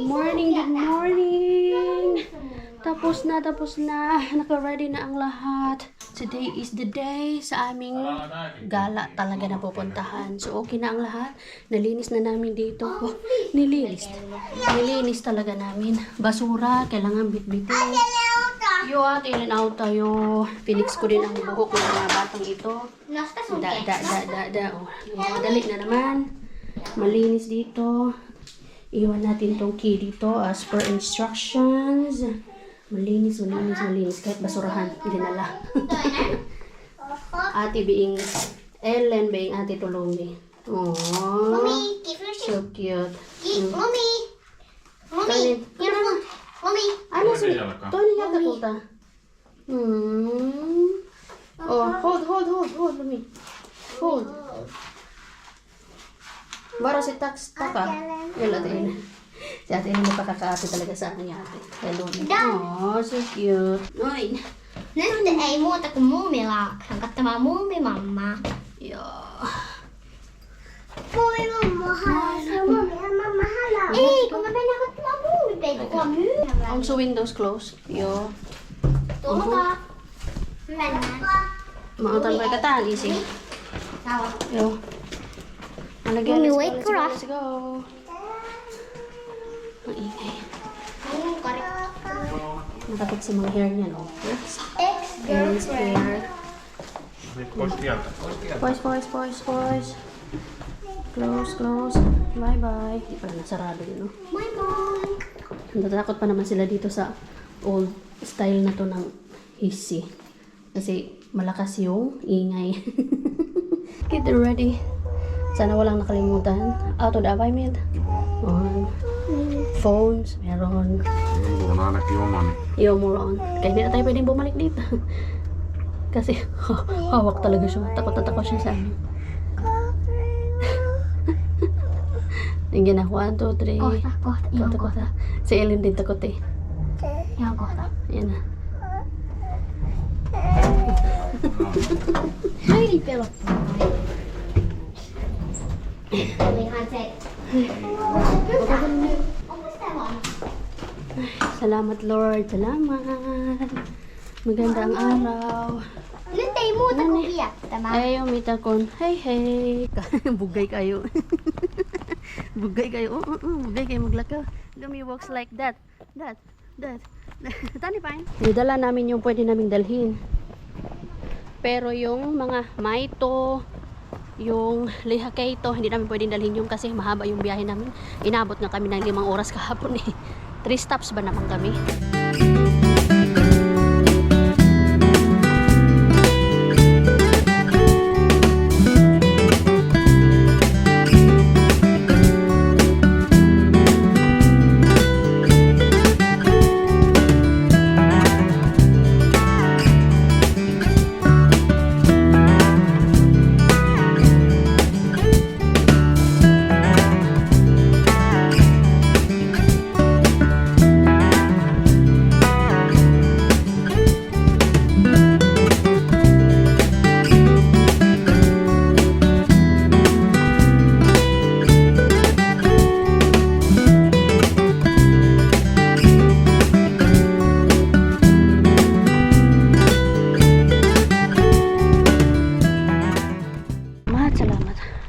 morning, good morning. Tapos na. Naka-ready na ang lahat. Today is the day sa aming gala talaga na pupuntahan. So, okay na ang lahat. Nalinis na namin dito. Oh, nilinis talaga namin. Basura, kailangan bitbitin. Yo, ilin out tayo. Pinix ko din ang buhok ng mga batang ito. Oh, dali na naman. Malinis dito. Iwan natin tong key dito as per instructions. Malinis. Kahit basurahan, dinala. Ate being Ellen, being Ate Tulumi. Oh, Mommy, give her so cute. Mommy, careful. Mommy. Ano si Tony yata punta? Oh, hold, Lumi. Hold. Bara si Taka. Yala din. Si ate hindi pakakaate talaga sa akin ate. Hello. Oh, so cute. Oy. Nästa ei muuta kuin muumilaakhan. Katsomaan muumimammaa. Yeah. Muumimamma haluaa. Muumimamma haluaa. Ei, kun mä mennään katsomaan muumipeikkoa myymällä. Also windows closed. Yo. Tulkaa. Mennään. Mautan ba kataan easy. Sawa. Yo. Alagyan. Mummy, wait for us. Let's go. Ang ingay. Anong kari? Natakot sa mga hair niya, no? Yes. Erin's Ex-girlfriend. hair. Pois tieltä. Boys. Close. Bye. Di pa rin sarado yun, no? Moi. Natatakot pa naman sila dito sa old style na to ng hisi. Kasi malakas yung ingay. Get ready. Sana walang nakalimutan. Out of the apartment. Phones, meron. Mulla on ainakin omani. Moron. Kaya hindi na tayo pwedeng bumalik dito. Kasi hawak talaga siya. Takot siya sa amin. Tingnan na. 1, 2, 3. Kohta. Ihan kohta. Si Ellen din takot eh. Ihan kohta. Ayan na. Heidi pelottaa. Olihan se. Onko sitä vaan? Salamat Lord. Salamat. Maganda ang araw. Nyt ei muuta kuin viettämään. Ayaw mita kon. Hey. Bugay kayo. Bugay kayo. Bugay kayo maglaka. Gumi walks like that. Tani pa. Nidala namin yung pwede naming dalhin. Pero yung mga maito, yung lihakaito, hindi namin pwedeng dalhin yung kasi mahaba yung biyahe namin. Inabot nga kami ng 5 oras kahapon eh. 3 stops ba naman kami?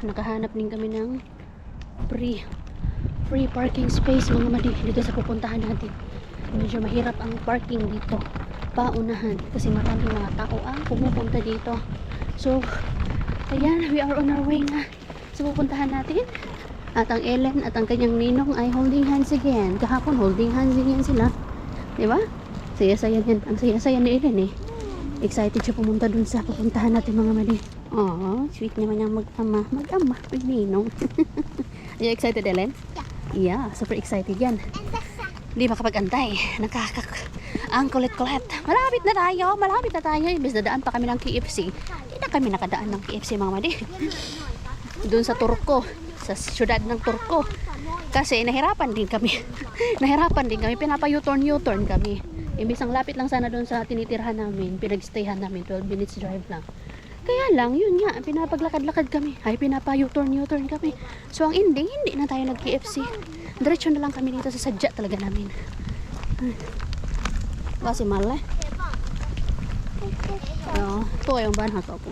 Nakahanap din kami ng free parking space mga madi dito sa pupuntahan natin. Medyo mahirap ang parking dito, paunahan kasi maraming mga tao ang pumupunta dito. So ayan, we are on our way na sa pupuntahan natin. At ang Ellen at ang kanyang ninong ay holding hands again. Kahapon holding hands again sila, diba? Saya-saya yan. Ang saya-saya ni Ellen eh. Excited siya pumunta dun sa pupuntahan natin mga madi. Oh, sweet naman yung mag-ama with ninong. Are you excited, Ellen? Yeah, super excited yan. Hindi makapag-antay. Ang kulit-kulit. Malapit na tayo. Imbes dadaan pa kami ng KFC. Hindi na kami nakadaan ng KFC mga madi. Doon sa Turco. Sa syudad ng Turco. Kasi nahirapan din kami. Pinapa-U-turn kami. Imbes ang lapit lang sana doon sa tinitirhan namin. Pinag-stayhan namin. 12 minutes drive lang. Kaya lang, yun nga, pinapaglakad-lakad kami. Ay, pinapa-U-turn kami. So, ang ending, hindi na tayo nag-KFC. Diretso na lang kami dito sa sadya talaga namin. Kasi mahal eh. Yo, ito yung banha ka po.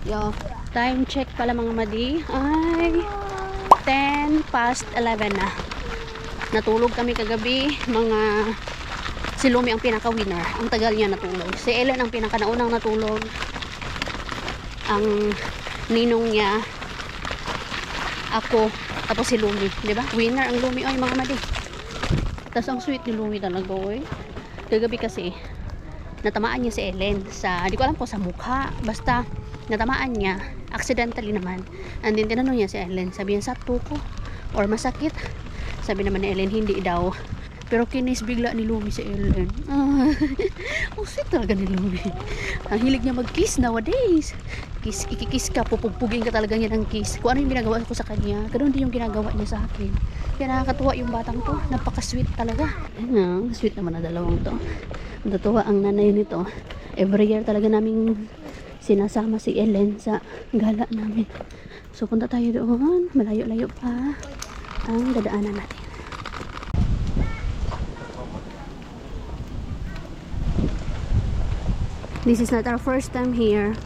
Yo, time check pala mga madi. Ay, 10 past 11 na. Natulog kami kagabi. Si Lumi ang pinaka-winner. Ang tagal niya natulog. Si Ellen ang pinaka-naunang natulog. Ang ninong niya, ako, tapos si Lumi. Diba? Winner ang Lumi. Oy, mga madi. Tapos ang sweet ni Lumi talaga, oy. Kagabi kasi, natamaan niya si Ellen sa, di ko alam po sa mukha. Basta, natamaan niya. Accidentally naman. And then, tinanong niya si Ellen. Sabi niya, sakto ko. Or masakit. Sabi naman ni Ellen, hindi daw. Pero kinis bigla ni Lumi si Ellen. Ang sweet talaga ni Lumi. Ang hilig niya mag-kiss nowadays. Ikikis ka, pupugpugin ka talaga niya ng kiss. Kung ano yung ginagawa ko sa kanya, ganoon din yung ginagawa niya sa akin. Kaya nakakatuwa yung batang to. Napaka-sweet talaga. Ayun, sweet naman na dalawang to. Natuwa ang nanay nito. Every year talaga naming sinasama si Ellen sa gala namin. So punta tayo doon. Malayo-layo pa ang dadaanan natin. This is not our first time here.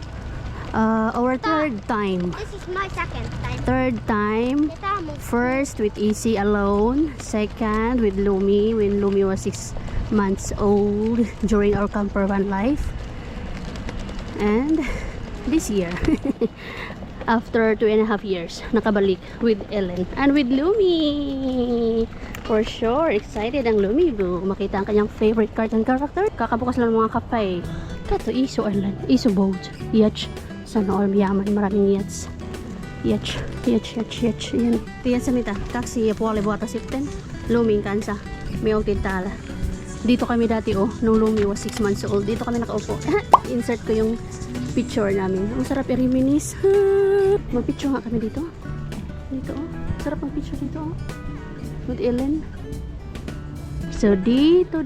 Our third time. This is my second time. Third time. First with Easy alone. Second with Lumi when Lumi was 6 months old during our camper van life. And this year. After 2.5 years, nakabalik with Ellen and with Lumi. For sure, excited ang Lumi Boo. Makita ang kanyang favorite cartoon character. Kakabukas lang ng mga kapay. Kato, iso Ellen. Iso boat. Yach. Sana all yaman. Maraming yats. Yach. Yan. Tiyan sa mita. Kaksi puwali buwata sipten. Lumi kansa. Mayong tintala. Dito kami dati nung Lumi was 6 months old. Dito kami nakaupo. Insert ko yung picture namin. Ang sarap i-reminis. Mag-picture nga kami dito. Dito sarap ang picture dito with Ellen. So dito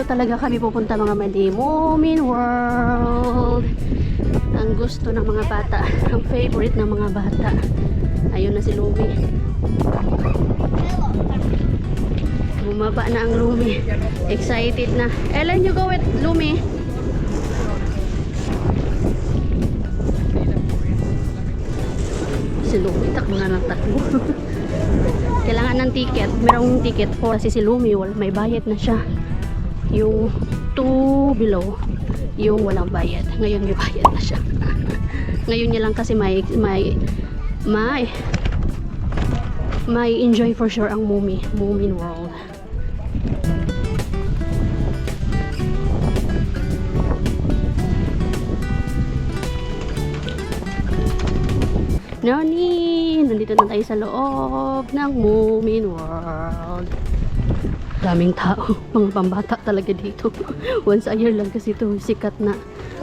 talaga kami pupunta mga madi. Moomin World. Ang gusto ng mga bata. Ang favorite ng mga bata. Ayun na si Lumi. Bumaba na ang Lumi. Excited na. Ellen, you go with Lumi. Si Lumi, takbo nga ng takbo. Kailangan ng ticket. Merong ticket for kasi si Lumi, may bayad na siya. Yung 2 below, yung walang bayad. Ngayon may bayad na siya. Ngayon niya lang kasi may enjoy for sure ang Moomin World. Nani! Nandito na tayo sa loob ng Moomin World. Daming tao. Mga pambata talaga dito. Once a year lang kasi ito sikat na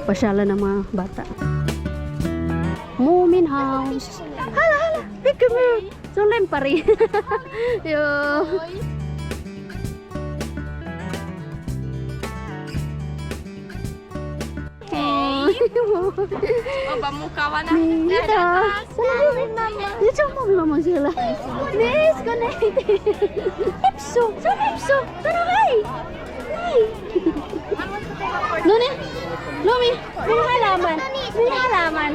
pasyalan ng mga bata. Moomin House. Hala! Pick me! So, lempari. Yo! Pamukawan na. Dito. Dito mo mama sila. Miss, connected. Ipso. Saan Ipso? Tara kay. Lumi. Lumi. May halaman. May halaman.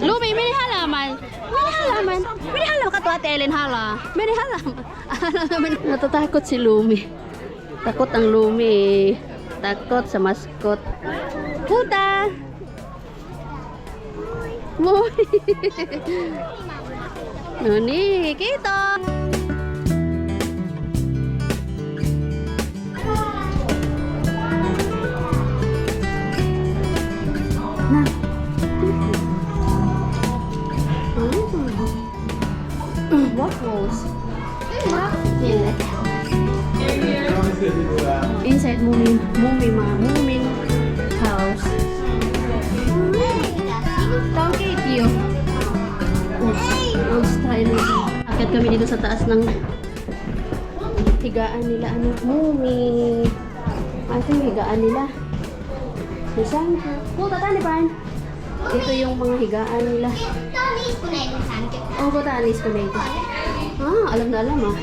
Lumi, may halaman. May halaman. May halaman ka to Ate Ellen hala. May halaman. Natatakot si Lumi. Takot ang Lumi. Takot sa maskot. Puta! Moy! Noni, kita! Waffles. Inside Moomin House. Tangkay, tiyo. Oh, style. Akit kami dito sa taas ng higaan nila. Ano? Mumi. Ito yung higaan nila. Isang. Oh, tatani pa. Ito yung mga higaan nila. Oh, botanis ko na ito. Alam na alam ah.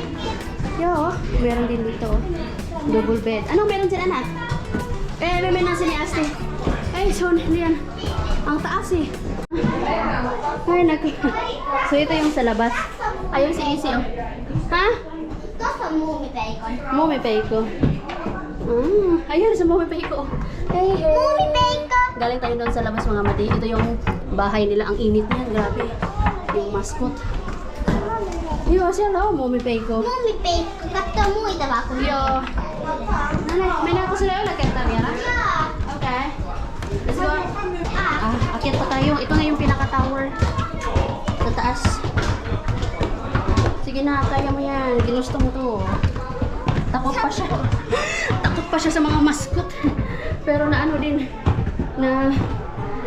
Yo, meron din dito. Double bed. Anong meron sila anak? May nasa ni Asti. Ay, so, yan. Ang taas eh. Ay, naku. So, ito yung sa labas. Ayun si Isi oh. Ha? Mumi Peiko. Ayun, sa Mumi Peiko. Hey, hey. Galing tayo doon sa labas mga mati. Ito yung bahay nila. Ang init niyan. Grabe. Yung mascot. Yo, siya daw, Mumi Peiko. Yo. Nanay, may nako sila yun. Nakita niya na? Okay. Let's go. Akit pa tayo. Ito na yung pinaka-tower. Sa taas. Sige na, kaya mo yan. Ginusto mo to. Takot pa siya. Takot pa siya sa mga mascot. Pero na ano din, na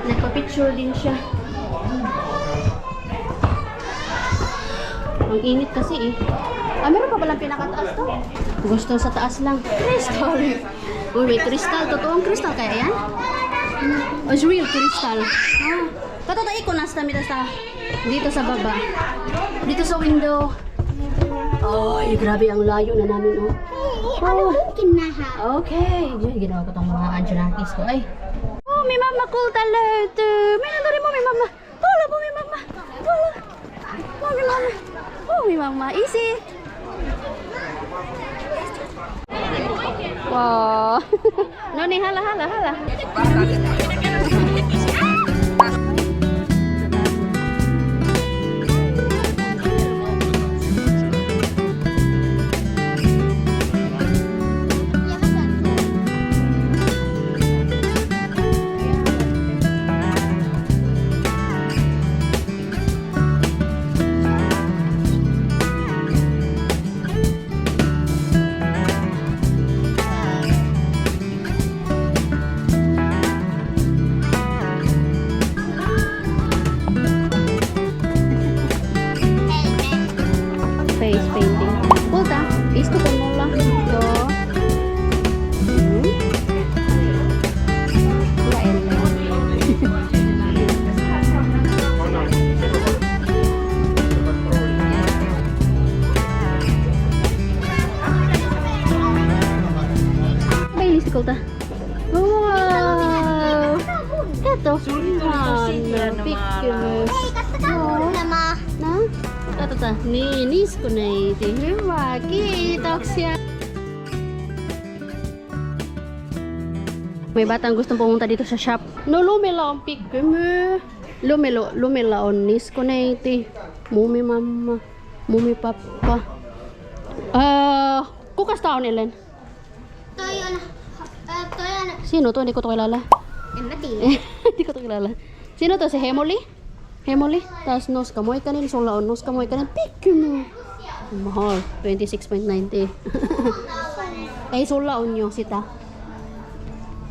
nagpa-picture din siya. Ang init kasi eh. Meron pa palang pinakataas to? Gusto sa taas lang. Crystal. Uy, may crystal. Totoong crystal kaya yan? Oh, it's real crystal. Katotoy ko nasta sa dito sa baba. Dito sa window. Ay, grabe ang layo na namin oh. Okay. Ginawa ko tong mga adjunatis ko. Ay. Oh, may mama cool talaga. May nandari mo, may mama. Wala po, may mama. Wala. Oh, may mama. Oh, may mama. Easy. Wow. Noni, hala. Face painting. Puta, isto ko mo lang. Ito. Bailis ko ta. Wow! Ito. Picture. Na? Ito. Ninis ko na ito. Kita siya. May batang gustong pumunta dito sa shop. No, lumela ang picture mo. Lumela on nis ko na ito. Mumi mama. Mumi papa. Kukas taon ilan? Sino to? Hindi ko to kilala. Hindi ko to kilala. Sino to? Si Hemoli? Tapos nos kamoy kanin. Sulaon nos kamoy kanin. Picture mo. Mahal. 26.90. Ay, sulaon nyo. Sita.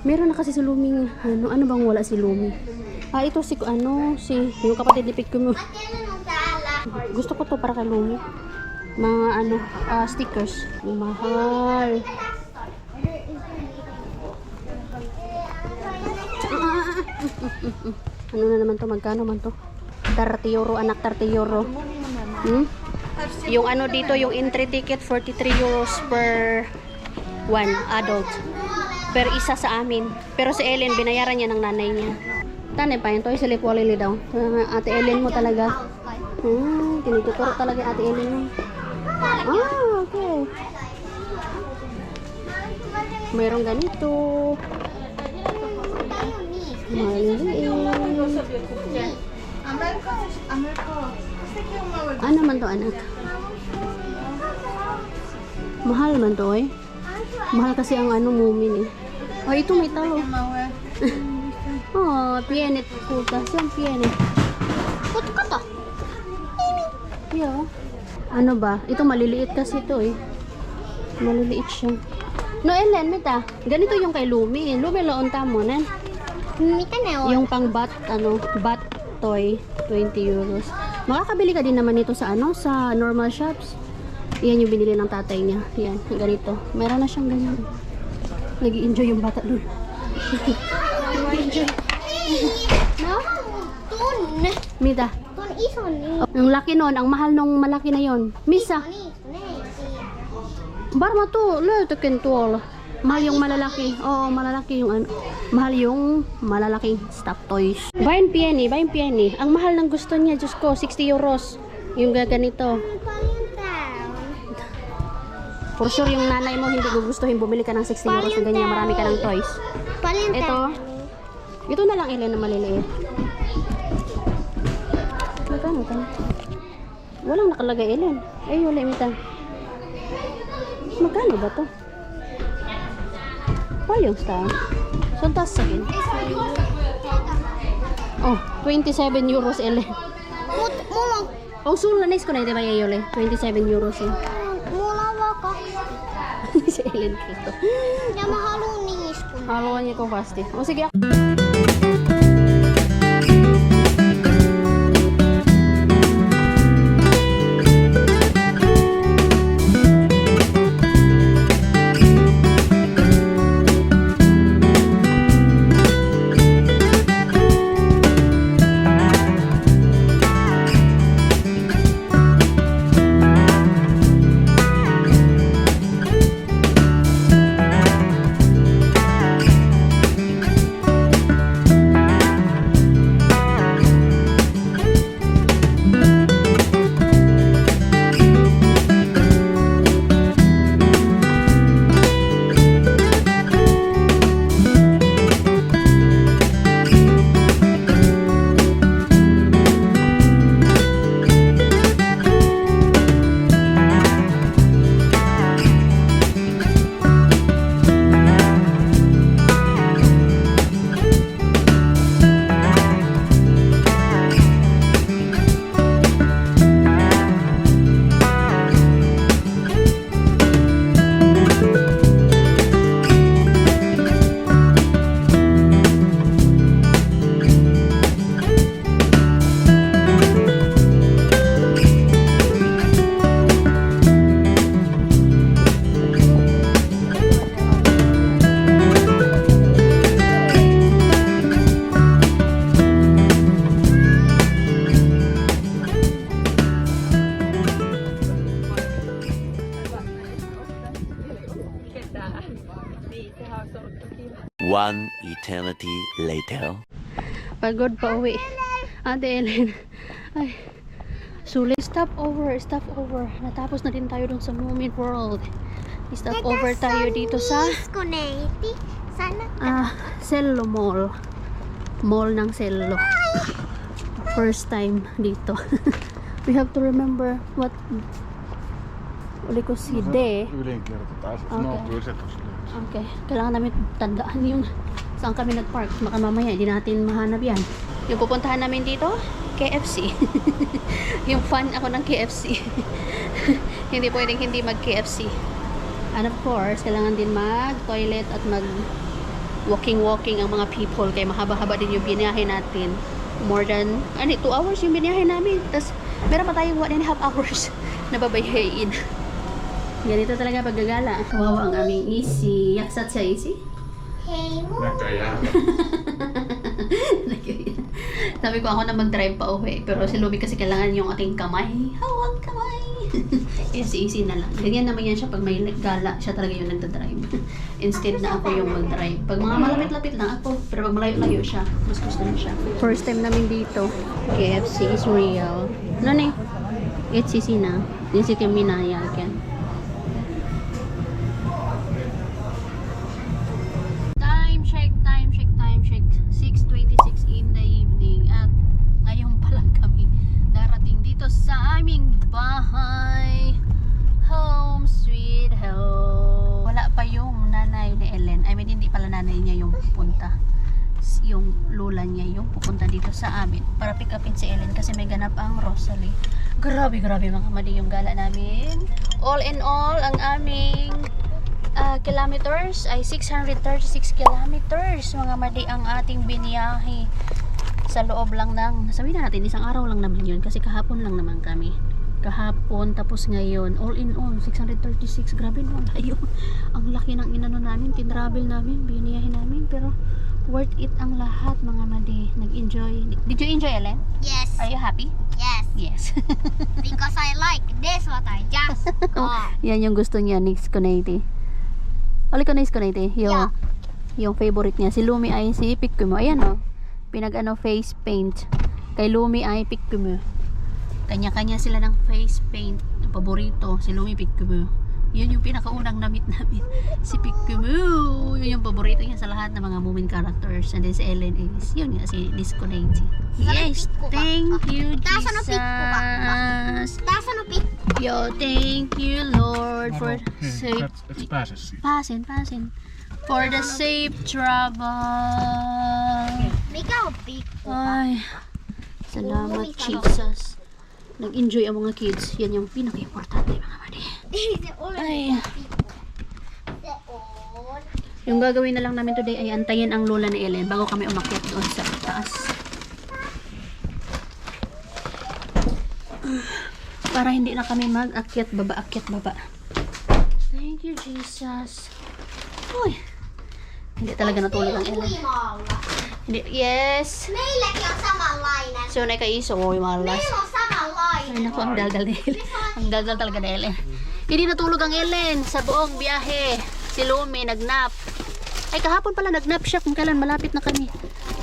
Meron na kasi si Luming. Ano bang wala si Lumi? Ito si yung kapatid ni Picture mo. Gusto ko to para kay Lumi. Mga stickers. Mahal. Ano na naman to? Magkano man to? 30 euro, anak, 30 euro. Yung dito, yung entry ticket, 43 euros per one adult. Per isa sa amin. Pero si Ellen, binayaran niya ng nanay niya. Tanay pa yun, to silip walili daw. Ate Ellen mo talaga. Tinututuro talaga Ate Ellen mo. Okay. Mayroong ganito. Ano man to anak? Mahal man to eh. Mahal kasi ang mumin eh. Ito may talo. Pianet puta. Saan pianet? Puto ka to. Yeah. Ano ba? Ito maliliit kasi ito eh. Maliliit siya. No, Ellen, mita. Ganito yung kay Lumi. Lumi laon tamo nan. Mita na Yung pang bat, bat toy, 20 euros. Makakabili ka din naman nito sa ano, sa normal shops. Yan yung binili ng tatay niya. Yan, ganito. Meron na siyang ganyan. Nag-i-enjoy yung bata doon. Nag-i-enjoy. No, tun. Mida. Tun iso ni. Ang laki nun, ang mahal nung malaki na yon. Misa. Ni, Barma to, löytökin tuolla. Mahal yung malalaki. Oo, malalaki yung ano. Mahal yung malalaking stuff toys. Bayan pieni. Ang mahal ng gusto niya, Diyos ko, 60 euros. Yung gaganito. For sure yung nanay mo hindi gugustuhin bumili ka ng 60 euros na ganyan. Marami ka ng toys. Ito. Ito na lang ilan na maliliit. Magkano ka? Walang nakalagay ilan. Ay, wala imitan. Magkano ba to? Palyong star. Suntas sa akin. Oh, 27 euros ilan. Mulla, Oh, sulanis ko na ito ba yayole? 27 euros eh. mulla on vaan 2. Si Ellen dito. Ja mä haluun niistä. Haluan niya kovasti. O sige. One eternity later. Pagod pa uwi. Ate Ellen. Ay. Sulit. Stop over. Natapos na din tayo dun sa Moomin World. Stop over tayo dito sa Niskoneiti. Sana. Cello Mall. Mall ng Cello. First time dito. We have to remember what ulit ko si De. Ylinkertataan. Okay. No, kyllä se tossa löytyy. Okay. Kailangan namin tandaan yung saan kami nag-park. Baka mamaya hindi natin mahanap yan. Yung pupuntahan namin dito, KFC. Yung fan ako ng KFC. Hindi pwedeng hindi mag-KFC. And of course, kailangan din mag-toilet at mag-walking ang mga people. Kaya mahaba-haba din yung biniyahe natin. More than 2 hours yung biniyahe namin. Tapos meron pa tayong 1.5 hours na babayhain. Ganito talaga paggagala. Kawawa ang aming Easy. Yaksat siya, Easy? Hei mo. Näköjään. Sabi ko ako na mag-drive pa uwi. Pero si Luby kasi kailangan yung aking kamay. Hawak kamay. Easy na lang. Ganyan naman yan siya pag may gala. Siya talaga yung nagdadrive. Instead na ako yung mag-drive. Pag mga malapit-lapit lang ako. Pero pag malayo-layo siya, mas gusto na siya. First time namin dito. KFC is real. Ano na eh? It's easy na. Yung si Minaya again. Time check. 6:26 in the evening. At ngayon pa lang kami darating dito sa aming bahay. Home sweet home. Wala pa yung nanay ni Ellen. I mean, hindi pala nanay niya yung pupunta. Yung lola niya yung pupunta dito sa amin para pick upin si Ellen kasi may ganap ang Rosalie. Grabe mga madi yung gala namin. All in all, ang aming kilometers ay 636 kilometers. Mga madi ang ating biniyahe. Sa loob lang ng, sabihin na natin, isang araw lang naman yun. Kasi kahapon lang naman kami. Kahapon, tapos ngayon, all in all, 636. Grabe no, layo. Ang laki ng inano namin, tinravel namin, biniyahin namin. Pero, worth it ang lahat, mga madi. Nag-enjoy. Did you enjoy, Ellen? Yes. Are you happy? Yes. Yes. Because I like this what I just got. Yan yung gusto niya, Nix Conate. Oli ko Nix Conate? Yeah. Yung favorite niya. Si Lumi ay si Pikkumo. Ayan o. Pinag-ano face paint. Kay Lumi ay Pikkumo. Kanya-kanya sila ng face paint. Ang paborito, si Lumi Pikkumo. Yun yung pinakaunang namit namin. Si Pikkumo. Yun yung paborito niya sa lahat ng mga Moomin characters. And then si Ellen is, yun nga, si Nix Conate. Yes, thank you, Jesus. Tässä on pikku. Yo, thank you, Lord, for safe. Et pääse siihen. Pasin. For the safe travel. Mikä on pikku? Ay, salamat, Jesus. Nag-enjoy ang mga kids. Yan yung pinaka-importante, mga mani. Ei se ole Ay, pikku. Se on. yung gagawin na lang namin today ay antayin ang lola ni Ellen bago kami umakyat doon sa taas. Para hindi na kami mag-akyat baba. Thank you, Jesus. Uy, hindi talaga natulog ang Ellen. Uimalla. Hindi, yes. Meilläkin on samanlainen. So, na kay iso, uy, malas. Meillä on samanlainen. Ay, naku, ang daldal ni Ellen. Ang daldal talaga ni Ellen. Hindi natulog ang Ellen sa buong biyahe. Si Lumi, nagnap. Ay, kahapon pala nagnap siya kung kailan malapit na kami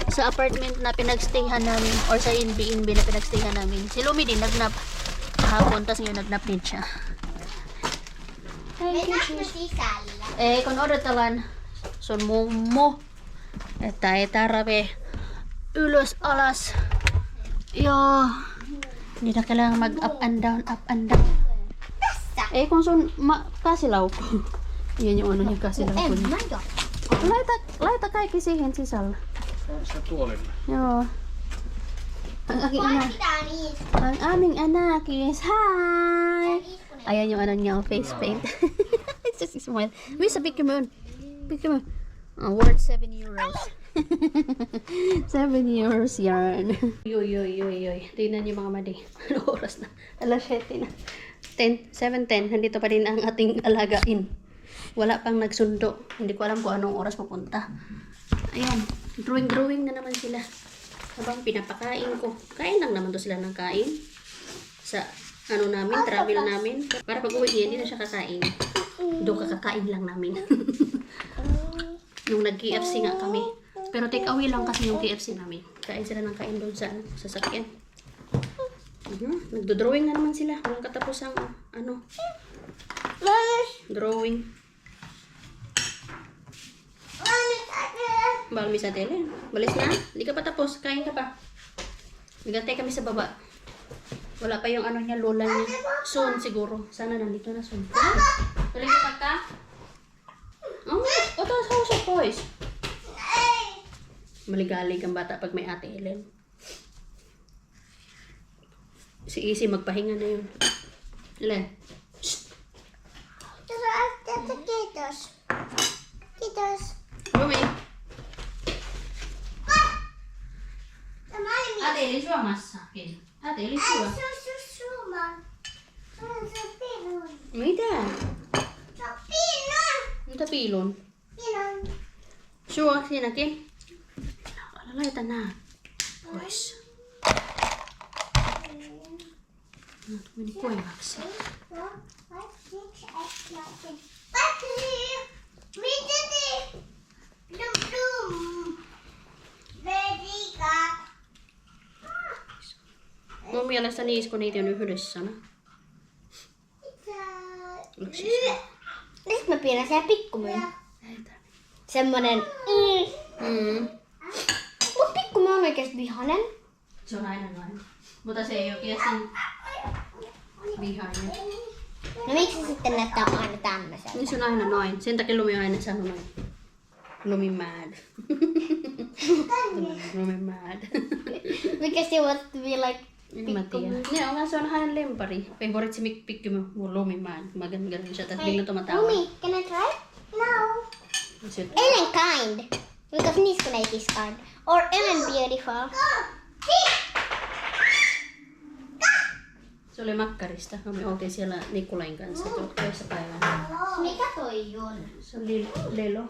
sa apartment na pinagstayhan namin or sa NB na pinagstayhan namin. Si Lumi din nagnap kahapon, tapos ngayon nagnap din siya. Thank you, Mennäänkö Jesus. sisällä? Kun odotellaan sun mummo, että ei tarve ylös alas. Joo. Niitä kailangan mag up and down. Tässä. Kun sun kasilaukku. Yan yung ano yung kasilaukku. En mä jo. Laita kaikki siihen sisälle. Se tuolille. Joo. Ang aking anak. Pitää niin. Ang aming anak is hi. Ayan yung ano niya, face paint. It's just a smile. Where's the picture moon? Worth 7 euros. 7 euros yarn. Yoy. Tingnan niyo mga madi. Ano oras na? Alas 7 na. 7:10. Nandito pa din ang ating alagain. Wala pang nagsundo. Hindi ko alam kung anong oras pupunta. Ayan. Drawing na naman sila. Habang pinapakain ko. Kain lang naman to sila ng kain. Sa ano namin, travel namin. Para pag uwi niya, hindi na siya kakain. Doon kakakain lang namin. Nung nag-KFC nga kami. Pero take away lang kasi yung KFC namin. Kain sila ng kain doon sa sasakyan. Nagdo-drawing na naman sila. Walang katapusang drawing. Balmis sa tele. Balis na. Hindi ka pa tapos. Kain ka pa. Nagantay kami sa baba. Wala pa yung ano niya, lola niya. Soon siguro. Sana nandito na soon. Tuloy ka ka? Ito sa house of boys. Maligalig ang bata pag may ate Ellen. Si Easy magpahinga na yun. Ellen. Kiitos. Kiitos. Rumi. Tämä oli Ate eli syömässäkin. Ate eli syö. Suma. Se on pinun. Mitä? Se on pinun. Mitä piilun? Pinun. Syö siinäkin. Laita nää pois. Meni koivaksi. Mun mielestä niisko niitä on yhdessä sana. Nyt mä pidän sen pikkumyyn. Semmonen. Mut pikkumyyn on oikeesti vihanen. Se on aina noin. Mutta se ei oikein sen vihainen. No miksi se sitten näyttää aina tämmösen? Niin se on aina noin. Sen takia Lumi on aina sanonut noin. Lumi mad. Lumi mad. Because he wants to be like En mä tiedä. Se on hänen lempari. Favorit si Pikkumy. Lumi mad. Ganun siya. Tapos bigla tumatawa. Lumi, can I try? No. Sit. Ellen kind. Because niissä kun ei discard. Or Ellen Beautiful. Se oli makkarista. Me oltiin siellä Nikolain kanssa toisessa päivänä. Mikä toi on? Se oli lelo.